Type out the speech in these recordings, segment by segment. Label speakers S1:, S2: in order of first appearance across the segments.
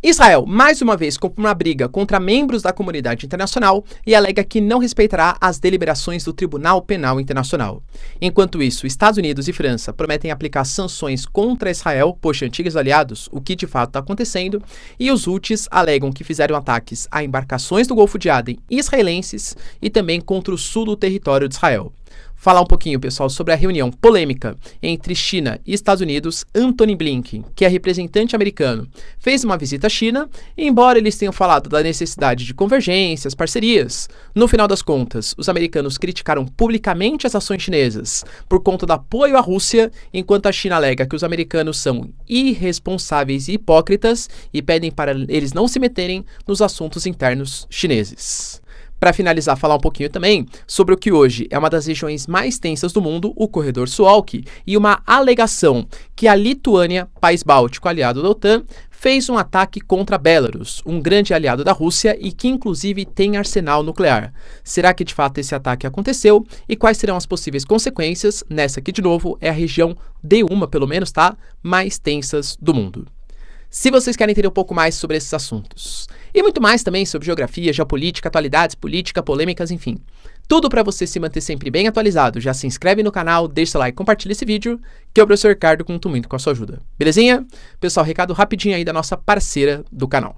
S1: Israel, mais uma vez, compra uma briga contra membros da comunidade internacional e alega que não respeitará as deliberações do Tribunal Penal Internacional. Enquanto isso, Estados Unidos e França prometem aplicar sanções contra Israel, poxa, antigos aliados, o que de fato está acontecendo, e os Houthis alegam que fizeram ataques a embarcações do Golfo de Aden israelenses e também contra o sul do território de Israel. Falar um pouquinho, pessoal, sobre a reunião polêmica entre China e Estados Unidos. Antony Blinken, que é representante americano, fez uma visita à China e, embora eles tenham falado da necessidade de convergências, parcerias, no final das contas, os americanos criticaram publicamente as ações chinesas por conta do apoio à Rússia, enquanto a China alega que os americanos são irresponsáveis e hipócritas e pedem para eles não se meterem nos assuntos internos chineses. Para finalizar, falar um pouquinho também sobre o que hoje é uma das regiões mais tensas do mundo, o corredor Suwałki, e uma alegação que a Lituânia, país báltico aliado da OTAN, fez um ataque contra Belarus, um grande aliado da Rússia e que inclusive tem arsenal nuclear. Será que de fato esse ataque aconteceu e quais serão as possíveis consequências? Nessa aqui de novo é a região de uma, pelo menos, tá, mais tensas do mundo. Se vocês querem entender um pouco mais sobre esses assuntos e muito mais também sobre geografia, geopolítica, atualidades, política, polêmicas, enfim, tudo para você se manter sempre bem atualizado, já se inscreve no canal, deixa o like, compartilha esse vídeo, que eu, professor Ricardo, conto muito com a sua ajuda. Belezinha? Pessoal, recado rapidinho aí da nossa parceira do canal.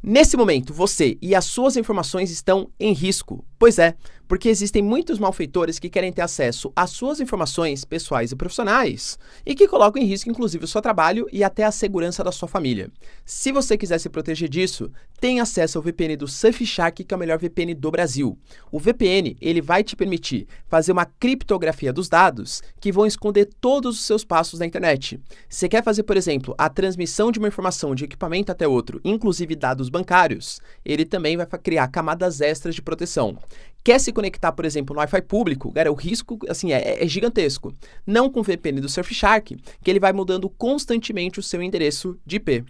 S1: Nesse momento, você e as suas informações estão em risco. Pois é, porque existem muitos malfeitores que querem ter acesso às suas informações pessoais e profissionais e que colocam em risco, inclusive, o seu trabalho e até a segurança da sua família. Se você quiser se proteger disso, tenha acesso ao VPN do Surfshark, que é o melhor VPN do Brasil. O VPN, ele vai te permitir fazer uma criptografia dos dados que vão esconder todos os seus passos na internet. Você quer fazer, por exemplo, a transmissão de uma informação de equipamento até outro, inclusive dados bancários, ele também vai criar camadas extras de proteção. Quer se conectar, por exemplo, no Wi-Fi público? Cara, o risco, assim, é gigantesco. Não com o VPN do Surfshark, que ele vai mudando constantemente o seu endereço de IP.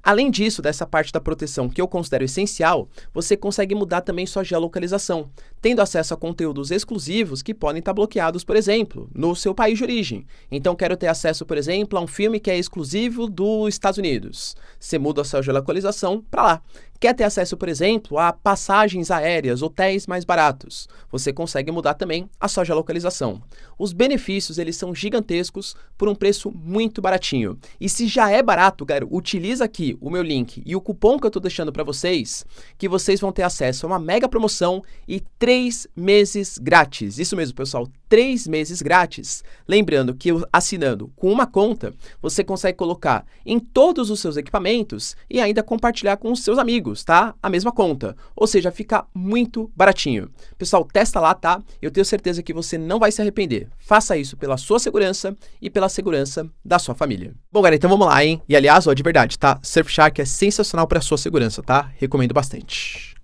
S1: Além disso, dessa parte da proteção que eu considero essencial, você consegue mudar também sua geolocalização, tendo acesso a conteúdos exclusivos que podem estar bloqueados, por exemplo, no seu país de origem. Então, quero ter acesso, por exemplo, a um filme que é exclusivo dos Estados Unidos. Você muda a sua geolocalização para lá. Quer ter acesso, por exemplo, a passagens aéreas, hotéis mais baratos? Você consegue mudar também a sua geolocalização. Os benefícios, eles são gigantescos por um preço muito baratinho. E se já é barato, galera, utiliza aqui o meu link e o cupom que eu estou deixando para vocês, que vocês vão ter acesso a uma mega promoção e 3 meses grátis. Isso mesmo, pessoal, 3 meses grátis. Lembrando que assinando com uma conta, você consegue colocar em todos os seus equipamentos e ainda compartilhar com os seus amigos, tá? A mesma conta. Ou seja, fica muito baratinho. Pessoal, testa lá, tá? Eu tenho certeza que você não vai se arrepender. Faça isso pela sua segurança e pela segurança da sua família. Bom, galera, então vamos lá, hein? E aliás, ó, de verdade, tá? Surfshark é sensacional para a sua segurança, tá? Recomendo bastante.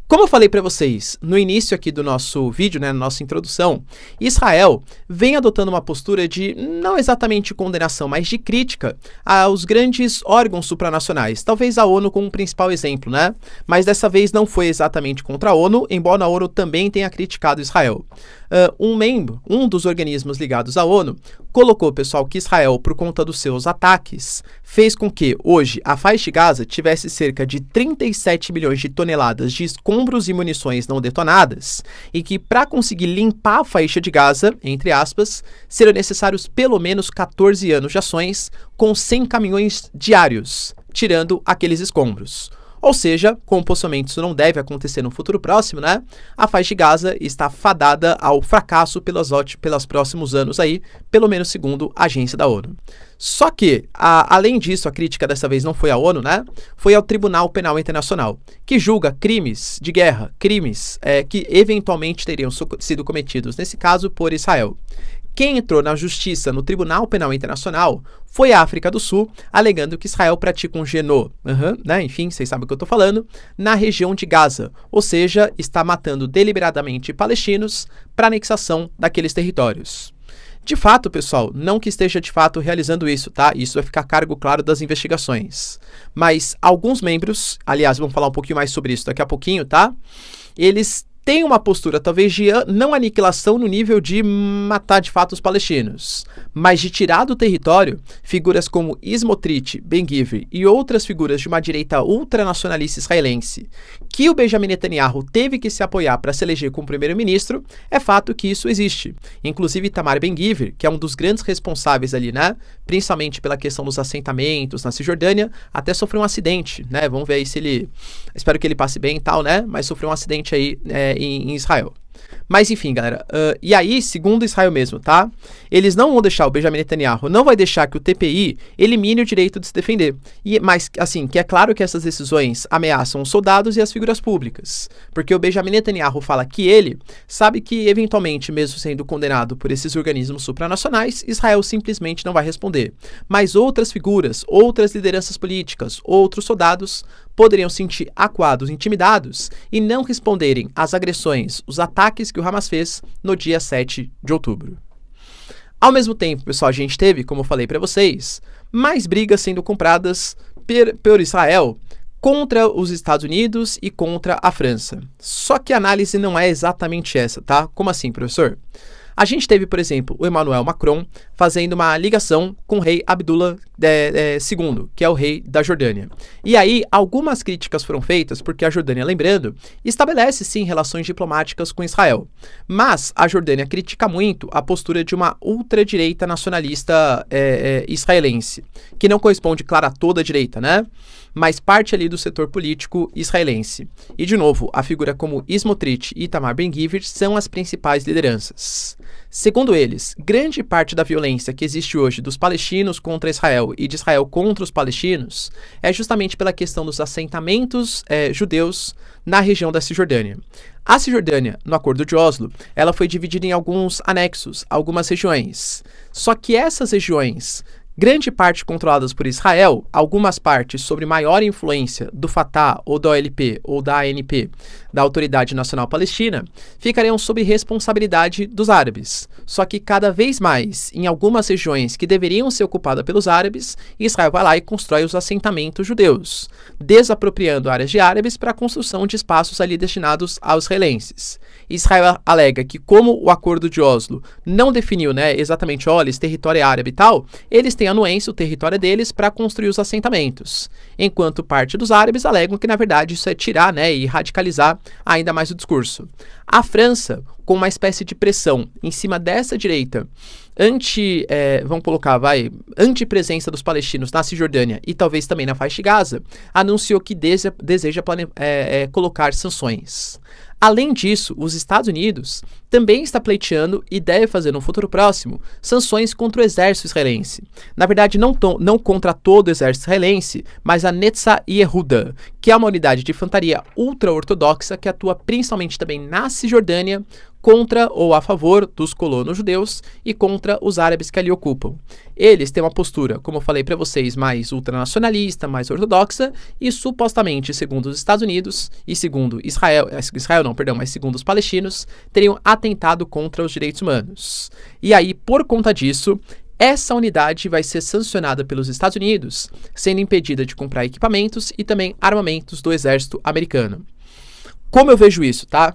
S1: Como eu falei para vocês no início aqui do nosso vídeo, né, na nossa introdução, Israel vem adotando uma postura de não exatamente condenação, mas de crítica aos grandes órgãos supranacionais, talvez a ONU como um principal exemplo, né? Mas dessa vez não foi exatamente contra a ONU, embora a ONU também tenha criticado Israel. Um dos organismos ligados à ONU, colocou, pessoal, que Israel, por conta dos seus ataques, fez com que hoje a faixa de Gaza tivesse cerca de 37 milhões de toneladas de escombros e munições não detonadas, e que para conseguir limpar a faixa de Gaza, entre aspas, seriam necessários pelo menos 14 anos de ações com 100 caminhões diários, tirando aqueles escombros. Ou seja, como possivelmente isso não deve acontecer no futuro próximo, né? A faixa de Gaza está fadada ao fracasso pelos próximos anos aí, pelo menos segundo a agência da ONU. Só que, além disso, a crítica dessa vez não foi à ONU, né? Foi ao Tribunal Penal Internacional, que julga crimes de guerra, crimes que eventualmente teriam sido cometidos, nesse caso, por Israel. Quem entrou na justiça no Tribunal Penal Internacional foi a África do Sul, alegando que Israel pratica um genocídio, né? Enfim, vocês sabem o que eu estou falando, na região de Gaza, ou seja, está matando deliberadamente palestinos para anexação daqueles territórios. De fato, pessoal, não que esteja de fato realizando isso, tá? Isso vai ficar a cargo, claro, das investigações. Mas alguns membros, aliás, vamos falar um pouquinho mais sobre isso daqui a pouquinho, tá? Eles tem uma postura talvez de não aniquilação no nível de matar de fato os palestinos, mas de tirar do território figuras como Smotrich, Ben-Gvir e outras figuras de uma direita ultranacionalista israelense, que o Benjamin Netanyahu teve que se apoiar para se eleger como primeiro-ministro. É fato que isso existe. Inclusive Itamar Ben-Gvir, que é um dos grandes responsáveis ali, né, principalmente pela questão dos assentamentos na Cisjordânia, até sofreu um acidente, né, vamos ver aí se ele, espero que ele passe bem e tal, né, mas sofreu um acidente aí, em Israel. Mas enfim, galera, e aí, segundo Israel mesmo, tá? Eles não vão deixar, o Benjamin Netanyahu não vai deixar que o TPI elimine o direito de se defender. Mas, assim, que é claro que essas decisões ameaçam os soldados e as figuras públicas. Porque o Benjamin Netanyahu fala que ele sabe que, eventualmente, mesmo sendo condenado por esses organismos supranacionais, Israel simplesmente não vai responder. Mas outras figuras, outras lideranças políticas, outros soldados poderiam se sentir acuados, intimidados e não responderem às agressões, os ataques que o Hamas fez no dia 7 de outubro. Ao mesmo tempo, pessoal, a gente teve, como eu falei para vocês, mais brigas sendo compradas por Israel contra os Estados Unidos e contra a França. Só que a análise não é exatamente essa, tá? Como assim, professor? A gente teve, por exemplo, o Emmanuel Macron fazendo uma ligação com o rei Abdullah II, que é o rei da Jordânia. E aí, algumas críticas foram feitas, porque a Jordânia, lembrando, estabelece sim relações diplomáticas com Israel. Mas a Jordânia critica muito a postura de uma ultradireita nacionalista israelense, que não corresponde, claro, a toda a direita, né? Mas parte ali do setor político israelense. E, de novo, a figura como Smotrich e Itamar Ben-Gvir são as principais lideranças. Segundo eles, grande parte da violência que existe hoje dos palestinos contra Israel e de Israel contra os palestinos é justamente pela questão dos assentamentos judeus na região da Cisjordânia. A Cisjordânia, no Acordo de Oslo, ela foi dividida em alguns anexos, algumas regiões. Só que essas regiões, grande parte controladas por Israel, algumas partes sob maior influência do Fatah ou da OLP ou da ANP, da Autoridade Nacional Palestina, ficariam sob responsabilidade dos árabes. Só que cada vez mais, em algumas regiões que deveriam ser ocupadas pelos árabes, Israel vai lá e constrói os assentamentos judeus, desapropriando áreas de árabes para a construção de espaços ali destinados aos israelenses. Israel alega que, como o Acordo de Oslo não definiu, né, exatamente, olha, esse território é árabe e tal, eles têm anuência, o território deles, para construir os assentamentos. Enquanto parte dos árabes alegam que, na verdade, isso é tirar, né, e radicalizar ainda mais o discurso. A França, com uma espécie de pressão em cima dessa direita, anti-presença dos palestinos na Cisjordânia e talvez também na faixa de Gaza, anunciou que deseja colocar sanções. Além disso, os Estados Unidos também está pleiteando e deve fazer no futuro próximo sanções contra o exército israelense. Na verdade, não contra todo o exército israelense, mas a Netza Yehuda, que é uma unidade de infantaria ultra-ortodoxa que atua principalmente também na Cisjordânia, contra ou a favor dos colonos judeus e contra os árabes que ali ocupam. Eles têm uma postura, como eu falei para vocês, mais ultranacionalista, mais ortodoxa e supostamente, segundo os Estados Unidos e segundo mas segundo os palestinos, teriam atentado contra os direitos humanos. E aí, por conta disso, essa unidade vai ser sancionada pelos Estados Unidos, sendo impedida de comprar equipamentos e também armamentos do exército americano. Como eu vejo isso, tá?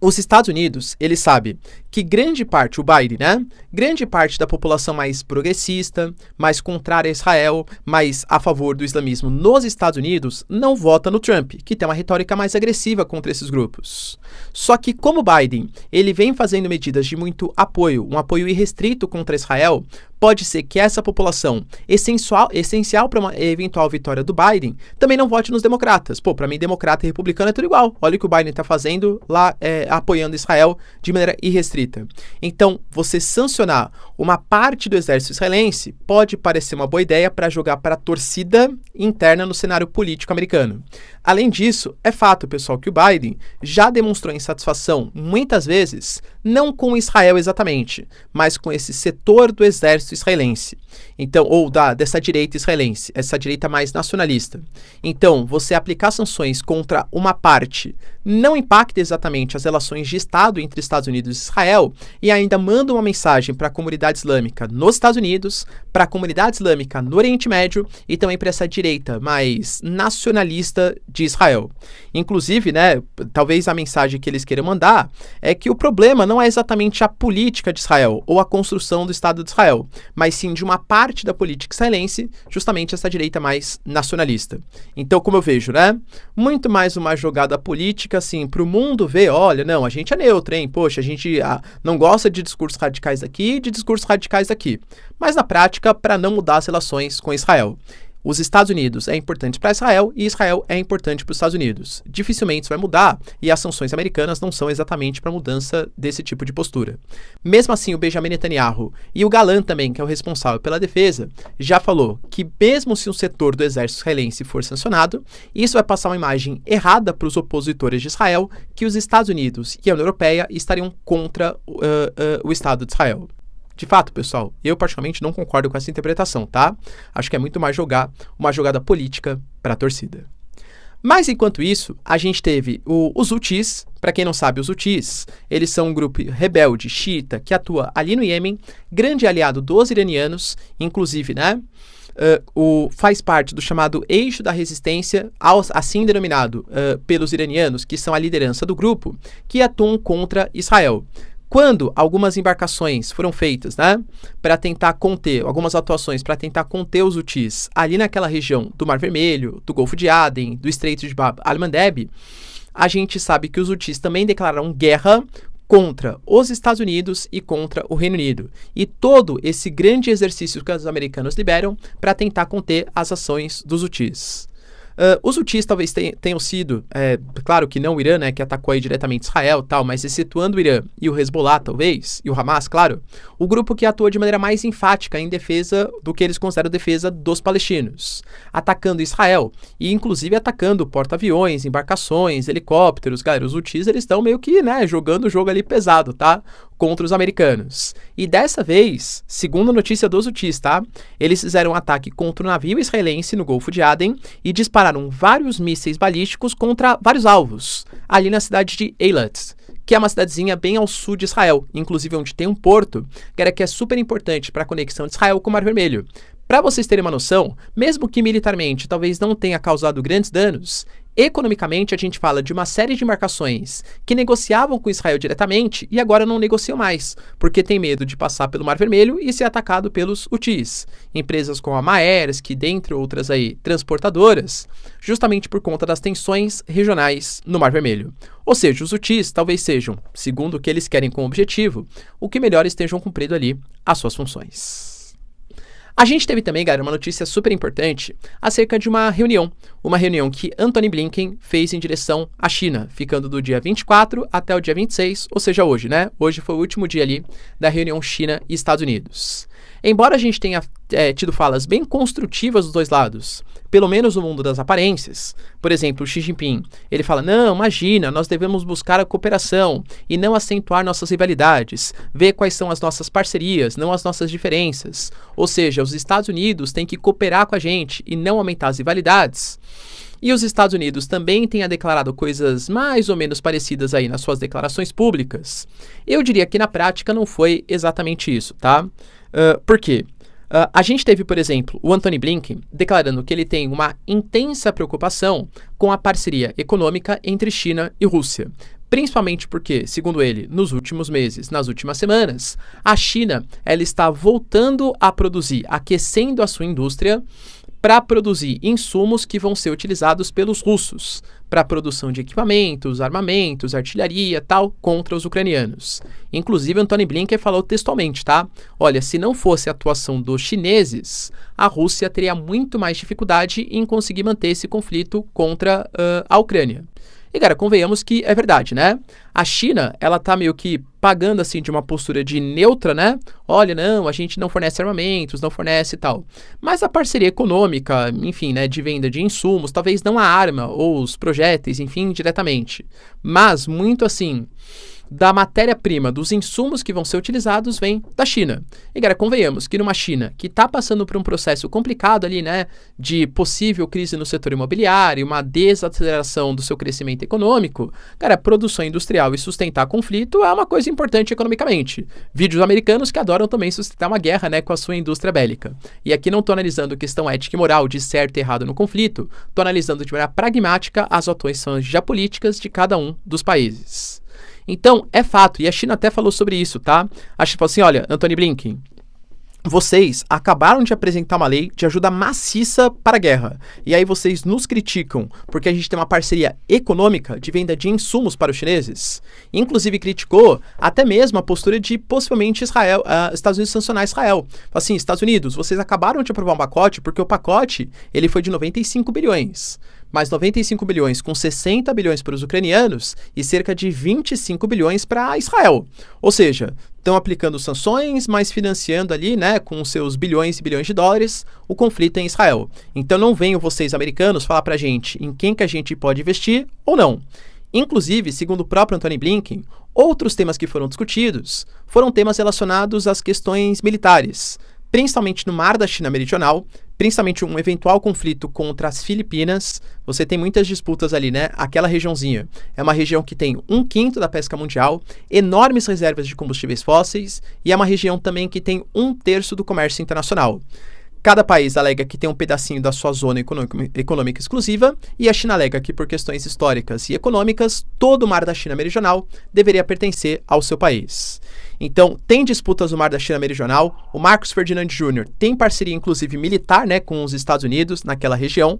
S1: Os Estados Unidos, ele sabe que grande parte, o Biden, né? Grande parte da população mais progressista, mais contrária a Israel, mais a favor do islamismo nos Estados Unidos, não vota no Trump, que tem uma retórica mais agressiva contra esses grupos. Só que como Biden, ele vem fazendo medidas de muito apoio, um apoio irrestrito contra Israel, pode ser que essa população, essencial para uma eventual vitória do Biden, também não vote nos democratas. Pô, para mim, democrata e republicano é tudo igual. Olha o que o Biden está fazendo lá, apoiando Israel de maneira irrestrita. Então, você sancionar uma parte do exército israelense pode parecer uma boa ideia para jogar para a torcida interna no cenário político americano. Além disso, é fato, pessoal, que o Biden já demonstrou insatisfação, muitas vezes, não com Israel exatamente, mas com esse setor do exército israelense. Então, ou dessa direita israelense, essa direita mais nacionalista. Então, você aplicar sanções contra uma parte não impacta exatamente as relações relações de Estado entre Estados Unidos e Israel e ainda manda uma mensagem para a comunidade islâmica nos Estados Unidos, para a comunidade islâmica no Oriente Médio e também para essa direita mais nacionalista de Israel. Inclusive, né, talvez a mensagem que eles queiram mandar é que o problema não é exatamente a política de Israel ou a construção do Estado de Israel, mas sim de uma parte da política israelense, justamente essa direita mais nacionalista. Então, como eu vejo, né, muito mais uma jogada política, assim, para o mundo ver, olha, não, a gente é neutro, hein, poxa, a gente não gosta de discursos radicais aqui, de discursos radicais aqui, mas na prática, para não mudar as relações com Israel. Os Estados Unidos é importante para Israel e Israel é importante para os Estados Unidos. Dificilmente isso vai mudar e as sanções americanas não são exatamente para mudança desse tipo de postura. Mesmo assim, o Benjamin Netanyahu e o Gallant também, que é o responsável pela defesa, já falou que mesmo se um setor do exército israelense for sancionado, isso vai passar uma imagem errada para os opositores de Israel que os Estados Unidos e a União Europeia estariam contra o Estado de Israel. De fato, pessoal, eu particularmente não concordo com essa interpretação, tá? Acho que é muito mais jogar uma jogada política para a torcida. Mas, enquanto isso, a gente teve os Houthis. Para quem não sabe, os Houthis, eles são um grupo rebelde xiita que atua ali no Iêmen, grande aliado dos iranianos, inclusive, né? Faz parte do chamado Eixo da Resistência, assim denominado pelos iranianos, que são a liderança do grupo, que atuam contra Israel. Quando algumas embarcações foram feitas, né, para tentar conter, algumas atuações para tentar conter os Houthis ali naquela região do Mar Vermelho, do Golfo de Aden, do Estreito de Bab al-Mandeb, a gente sabe que os Houthis também declararam guerra contra os Estados Unidos e contra o Reino Unido. E todo esse grande exercício que os americanos liberam para tentar conter as ações dos Houthis. Os Houthis talvez tenham sido, claro que não o Irã, né, que atacou aí diretamente Israel, tal, mas excetuando o Irã e o Hezbollah, talvez, e o Hamas, claro, o grupo que atua de maneira mais enfática em defesa do que eles consideram defesa dos palestinos, atacando Israel e inclusive atacando porta-aviões, embarcações, helicópteros. Galera, os Houthis, eles estão meio que, né, jogando o jogo ali pesado, tá? Contra os americanos. E dessa vez, segundo a notícia dos Houthis, tá? Eles fizeram um ataque contra um navio israelense no Golfo de Aden e dispararam vários mísseis balísticos contra vários alvos, ali na cidade de Eilat, que é uma cidadezinha bem ao sul de Israel, inclusive onde tem um porto, que é super importante para a conexão de Israel com o Mar Vermelho. Para vocês terem uma noção, mesmo que militarmente talvez não tenha causado grandes danos, economicamente a gente fala de uma série de embarcações que negociavam com Israel diretamente e agora não negociam mais, porque tem medo de passar pelo Mar Vermelho e ser atacado pelos Houthis. Empresas como a Maersk, dentre outras aí, transportadoras, justamente por conta das tensões regionais no Mar Vermelho. Ou seja, os Houthis talvez sejam, segundo o que eles querem com o objetivo, o que melhor estejam cumprindo ali as suas funções. A gente teve também, galera, uma notícia super importante acerca de uma reunião que Antony Blinken fez em direção à China, ficando do dia 24 até o dia 26, ou seja, hoje, né? Hoje foi o último dia ali da reunião China e Estados Unidos. Embora a gente tenha tido falas bem construtivas dos dois lados, pelo menos no mundo das aparências, por exemplo, o Xi Jinping, ele fala, não, imagina, nós devemos buscar a cooperação e não acentuar nossas rivalidades, ver quais são as nossas parcerias, não as nossas diferenças. Ou seja, os Estados Unidos têm que cooperar com a gente e não aumentar as rivalidades. E os Estados Unidos também têm declarado coisas mais ou menos parecidas aí nas suas declarações públicas. Eu diria que na prática não foi exatamente isso, tá? Por quê? A gente teve, por exemplo, o Antony Blinken declarando que ele tem uma intensa preocupação com a parceria econômica entre China e Rússia. Principalmente porque, segundo ele, nos últimos meses, nas últimas semanas, a China ela está voltando a produzir, aquecendo a sua indústria para produzir insumos que vão ser utilizados pelos russos para a produção de equipamentos, armamentos, artilharia, tal, contra os ucranianos. Inclusive, Antony Blinken falou textualmente, tá? Olha, se não fosse a atuação dos chineses, a Rússia teria muito mais dificuldade em conseguir manter esse conflito contra a Ucrânia. E, cara, convenhamos que é verdade, né? A China, ela tá meio que pagando, assim, de uma postura de neutra, né? Olha, não, a gente não fornece armamentos, não fornece e tal. Mas a parceria econômica, enfim, né, de venda de insumos, talvez não a arma ou os projéteis, enfim, diretamente. Mas muito, assim, da matéria-prima, dos insumos que vão ser utilizados, vem da China. E, cara, convenhamos que numa China que está passando por um processo complicado ali, né, de possível crise no setor imobiliário, uma desaceleração do seu crescimento econômico, cara, produção industrial e sustentar conflito é uma coisa importante economicamente. Vídeos americanos que adoram também sustentar uma guerra, né, com a sua indústria bélica. E aqui não estou analisando questão ética e moral de certo e errado no conflito, estou analisando de maneira pragmática as atuações geopolíticas de cada um dos países. Então, é fato, e a China até falou sobre isso, tá? A China falou assim, olha, Antony Blinken, vocês acabaram de apresentar uma lei de ajuda maciça para a guerra. E aí vocês nos criticam porque a gente tem uma parceria econômica de venda de insumos para os chineses. Inclusive criticou até mesmo a postura de possivelmente Estados Unidos sancionar Israel. Assim, Estados Unidos, vocês acabaram de aprovar um pacote porque o pacote ele foi de 95 bilhões. Mais 95 bilhões com 60 bilhões para os ucranianos e cerca de 25 bilhões para Israel. Ou seja, estão aplicando sanções, mas financiando ali, né, com seus bilhões e bilhões de dólares, o conflito em Israel. Então não venham vocês, americanos, falar pra gente em quem que a gente pode investir ou não. Inclusive, segundo o próprio Antony Blinken, outros temas que foram discutidos foram temas relacionados às questões militares, principalmente no Mar da China Meridional, principalmente um eventual conflito contra as Filipinas. Você tem muitas disputas ali, né? Aquela regiãozinha é uma região que tem 1/5 da pesca mundial, enormes reservas de combustíveis fósseis e é uma região também que tem 1/3 do comércio internacional. Cada país alega que tem um pedacinho da sua zona econômica exclusiva e a China alega que por questões históricas e econômicas, todo o Mar da China Meridional deveria pertencer ao seu país. Então, tem disputas no Mar da China Meridional, o Marcos Ferdinand Jr. tem parceria, inclusive, militar, né, com os Estados Unidos naquela região.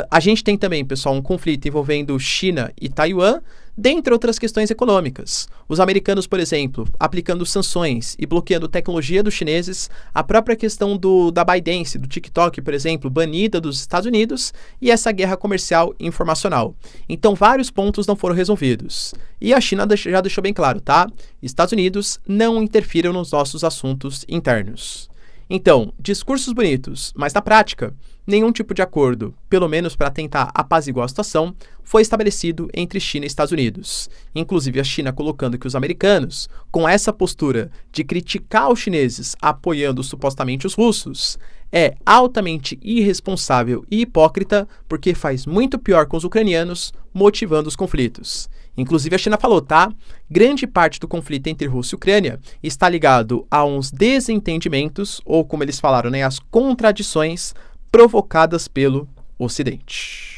S1: A gente tem também, pessoal, um conflito envolvendo China e Taiwan, dentre outras questões econômicas. Os americanos, por exemplo, aplicando sanções e bloqueando tecnologia dos chineses, a própria questão da ByteDance, do TikTok, por exemplo, banida dos Estados Unidos, e essa guerra comercial e informacional. Então, vários pontos não foram resolvidos. E a China já deixou bem claro, tá? Estados Unidos não interfiram nos nossos assuntos internos. Então, discursos bonitos, mas na prática, nenhum tipo de acordo, pelo menos para tentar apaziguar a situação, foi estabelecido entre China e Estados Unidos. Inclusive a China colocando que os americanos, com essa postura de criticar os chineses apoiando supostamente os russos, é altamente irresponsável e hipócrita porque faz muito pior com os ucranianos, motivando os conflitos. Inclusive a China falou, tá? Grande parte do conflito entre Rússia e Ucrânia está ligado a uns desentendimentos, ou como eles falaram, né, as contradições provocadas pelo Ocidente.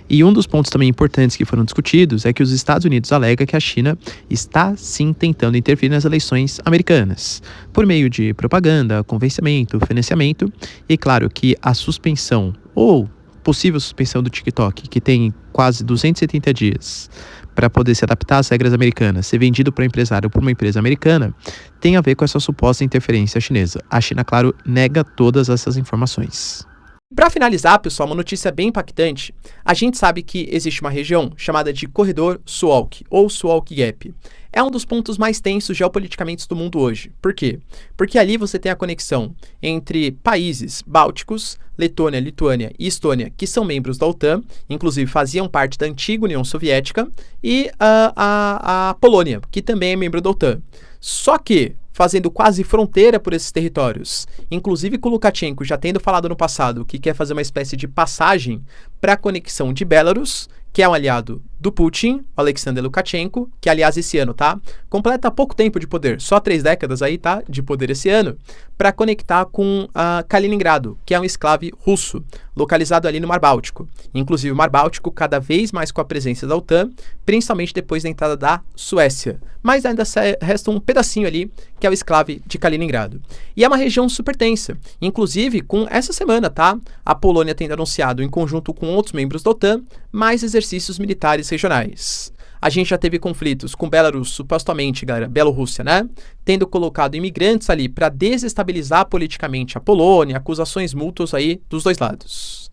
S1: E um dos pontos também importantes que foram discutidos é que os Estados Unidos alega que a China está sim tentando intervir nas eleições americanas, por meio de propaganda, convencimento, financiamento, e claro que a suspensão ou possível suspensão do TikTok, que tem quase 270 dias para poder se adaptar às regras americanas, ser vendido para um empresário ou por uma empresa americana, tem a ver com essa suposta interferência chinesa. A China, claro, nega todas essas informações. Para finalizar, pessoal, uma notícia bem impactante. A gente sabe que existe uma região chamada de Corredor Suwalk, ou Suwalk Gap. É um dos pontos mais tensos geopoliticamente do mundo hoje. Por quê? Porque ali você tem a conexão entre países bálticos, Letônia, Lituânia e Estônia, que são membros da OTAN, inclusive faziam parte da antiga União Soviética, e a Polônia, que também é membro da OTAN. Só que fazendo quase fronteira por esses territórios, inclusive com Lukashenko já tendo falado no passado que quer fazer uma espécie de passagem para a conexão de Belarus, que é um aliado do Putin, Alexander Lukashenko, que aliás esse ano, tá? Completa pouco tempo de poder, só 3 décadas aí, tá? De poder esse ano, para conectar com Kaliningrado, que é um enclave russo, localizado ali no Mar Báltico. Inclusive o Mar Báltico cada vez mais com a presença da OTAN, principalmente depois da entrada da Suécia. Mas ainda resta um pedacinho ali, que é o enclave de Kaliningrado. E é uma região super tensa, inclusive com essa semana, tá? A Polônia tendo anunciado, em conjunto com outros membros da OTAN, mais exercícios militares regionais. A gente já teve conflitos com Belarus, supostamente, galera, Bielorrússia, né? Tendo colocado imigrantes ali para desestabilizar politicamente a Polônia, acusações mútuas aí dos dois lados.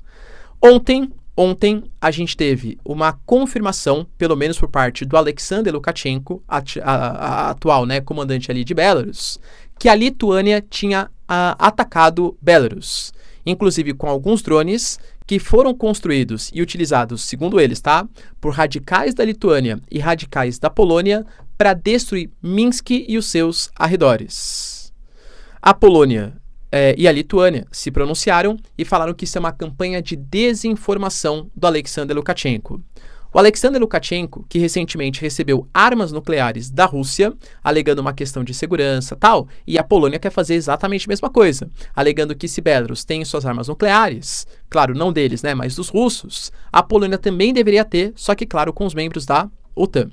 S1: Ontem a gente teve uma confirmação, pelo menos por parte do Alexander Lukashenko, atual, né, comandante ali de Belarus, que a Lituânia tinha atacado Belarus. inclusive com alguns drones que foram construídos e utilizados, segundo eles, tá, por radicais da Lituânia e radicais da Polônia para destruir Minsk e os seus arredores. A Polônia e a Lituânia se pronunciaram e falaram que isso é uma campanha de desinformação do Alexander Lukashenko. O Alexander Lukashenko, que recentemente recebeu armas nucleares da Rússia, alegando uma questão de segurança e tal, e a Polônia quer fazer exatamente a mesma coisa, alegando que se Belarus tem suas armas nucleares, claro, não deles, né, mas dos russos, a Polônia também deveria ter, só que, claro, com os membros da OTAN.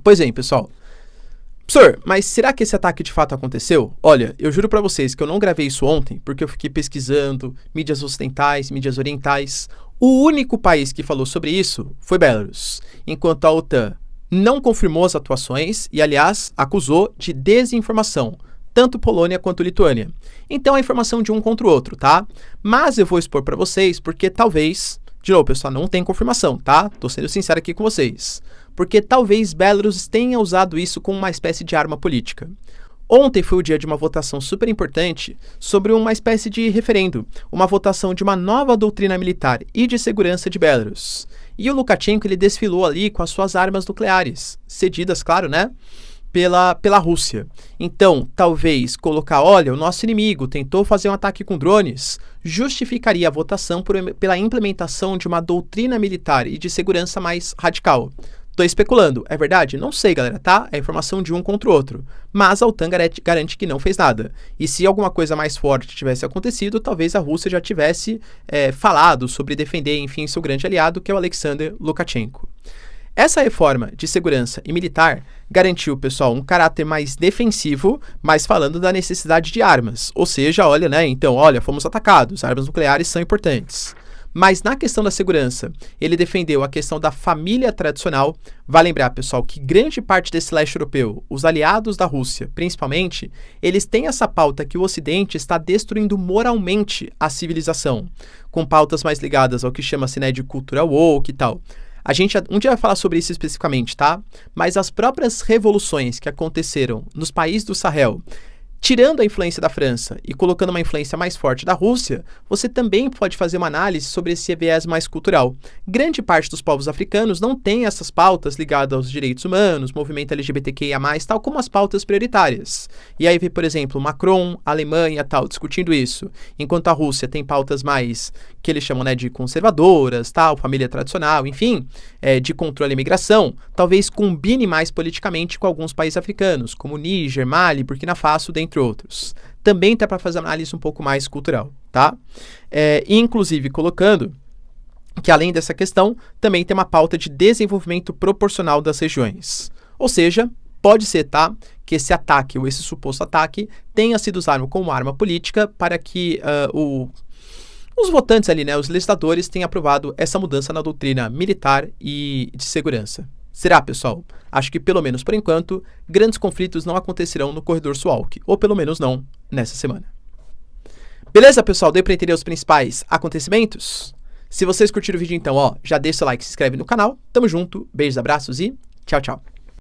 S1: Pois bem, pessoal. Professor, mas será que esse ataque de fato aconteceu? Olha, eu juro pra vocês que eu não gravei isso ontem, porque eu fiquei pesquisando mídias ocidentais, mídias orientais. O único país que falou sobre isso foi Belarus, enquanto a OTAN não confirmou as atuações e, aliás, acusou de desinformação, tanto Polônia quanto Lituânia. Então é informação de um contra o outro, tá? Mas eu vou expor pra vocês porque talvez, de novo, pessoal, não tem confirmação, tá? Tô sendo sincero aqui com vocês. Porque talvez Belarus tenha usado isso como uma espécie de arma política. Ontem foi o dia de uma votação super importante sobre uma espécie de referendo, uma votação de uma nova doutrina militar e de segurança de Belarus. E o Lukashenko, ele desfilou ali com as suas armas nucleares, cedidas, claro, né, pela Rússia. Então, talvez colocar, olha, o nosso inimigo tentou fazer um ataque com drones, justificaria a votação pela implementação de uma doutrina militar e de segurança mais radical. Tô especulando, é verdade? Não sei, galera, tá? É informação de um contra o outro. Mas a OTAN garante que não fez nada. E se alguma coisa mais forte tivesse acontecido, talvez a Rússia já tivesse falado sobre defender, enfim, seu grande aliado, que é o Alexander Lukashenko. Essa reforma de segurança e militar garantiu, pessoal, um caráter mais defensivo, mas falando da necessidade de armas. Ou seja, olha, né? Então, olha, fomos atacados, armas nucleares são importantes. Mas na questão da segurança, ele defendeu a questão da família tradicional. Vale lembrar, pessoal, que grande parte desse leste europeu, os aliados da Rússia, principalmente, eles têm essa pauta que o Ocidente está destruindo moralmente a civilização, com pautas mais ligadas ao que chama-se, né, de cultura woke e tal. A gente um dia vai falar sobre isso especificamente, tá? Mas as próprias revoluções que aconteceram nos países do Sahel, tirando a influência da França e colocando uma influência mais forte da Rússia, você também pode fazer uma análise sobre esse viés mais cultural. Grande parte dos povos africanos não tem essas pautas ligadas aos direitos humanos, movimento LGBTQIA+, tal como as pautas prioritárias. E aí vê, por exemplo, Macron, Alemanha, tal, discutindo isso, enquanto a Rússia tem pautas mais, que eles chamam, né, de conservadoras, tal, família tradicional, enfim, de controle à imigração, talvez combine mais politicamente com alguns países africanos, como Níger, Mali, Burkina Faso, entre outros. Também tá para fazer uma análise um pouco mais cultural, tá? Inclusive colocando que além dessa questão, também tem uma pauta de desenvolvimento proporcional das regiões. Ou seja, pode ser, tá, que esse ataque, ou esse suposto ataque, tenha sido usado como arma política para que os votantes ali, né, os legisladores, tenham aprovado essa mudança na doutrina militar e de segurança. Será, pessoal? Acho que, pelo menos por enquanto, grandes conflitos não acontecerão no corredor Suwałki, ou pelo menos não nessa semana. Beleza, pessoal? Deu para entender os principais acontecimentos? Se vocês curtiram o vídeo, então, ó, já deixa o like, se inscreve no canal. Tamo junto, beijos, abraços e tchau, tchau.